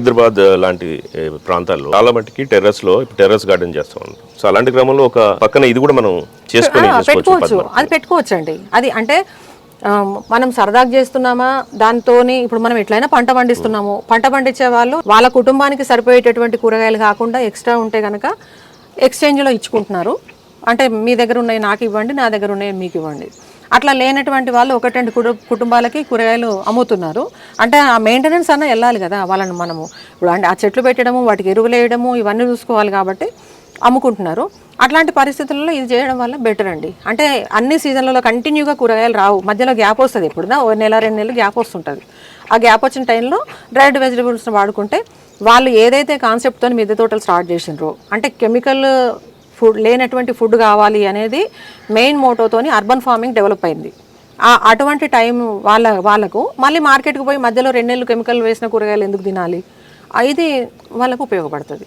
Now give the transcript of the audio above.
హైదరాబాద్ లాంటి ప్రాంతాల్లో చాలా మట్టికి టెర్రస్ గార్డెన్ చేస్తా ఉంటాం. సో అలాంటి క్రమంలో ఒక పక్కన ఇది కూడా మనం పెట్టుకోవచ్చు. అది పెట్టుకోవచ్చు అండి. అది అంటే మనం సరదాగా చేస్తున్నామా దాంతోని ఇప్పుడు మనం ఎట్లయినా పంట పండిస్తున్నాము. పంట పండించే వాళ్ళు వాళ్ళ కుటుంబానికి సరిపోయేటటువంటి కూరగాయలు కాకుండా ఎక్స్ట్రా ఉంటే కనుక ఎక్స్చేంజ్లో ఇచ్చుకుంటున్నారు. అంటే మీ దగ్గర ఉన్నాయి నాకు ఇవ్వండి, నా దగ్గర ఉన్నాయి మీకు ఇవ్వండి. అట్లా లేనటువంటి వాళ్ళు ఒకటి రెండు కుటుంబాలకి కూరగాయలు అమ్ముతున్నారు. అంటే ఆ మెయింటెనెన్స్ అన్న వెళ్ళాలి కదా వాళ్ళని. మనము ఇప్పుడు అంటే ఆ చెట్లు పెట్టడము, వాటికి ఎరువులు వేయడము ఇవన్నీ చూసుకోవాలి కాబట్టి అమ్ముకుంటున్నారు. అట్లాంటి పరిస్థితుల్లో ఇది చేయడం వల్ల బెటర్ అండి. అంటే అన్ని సీజన్లలో కంటిన్యూగా కూరగాయలు రావు, మధ్యలో గ్యాప్ వస్తుంది. ఎప్పుడుదా ఓ నెల 2 నెలలు గ్యాప్ వస్తుంటుంది. ఆ గ్యాప్ వచ్చిన టైంలో డ్రైడ్ వెజిటబుల్స్ని వాడుకుంటే వాళ్ళు ఏదైతే కాన్సెప్ట్తో మిద్దె తోటలు స్టార్ట్ చేసినారో, అంటే కెమికల్ ఫుడ్ లేనటువంటి ఫుడ్ కావాలి అనేది మెయిన్ మోటోతోని అర్బన్ ఫార్మింగ్ డెవలప్ అయింది. అటువంటి టైం వాళ్ళకు మళ్ళీ మార్కెట్కి పోయి మధ్యలో 2 నెలలు కెమికల్ వేసిన కూరగాయలు ఎందుకు తినాలి, ఇది వాళ్ళకు ఉపయోగపడుతుంది.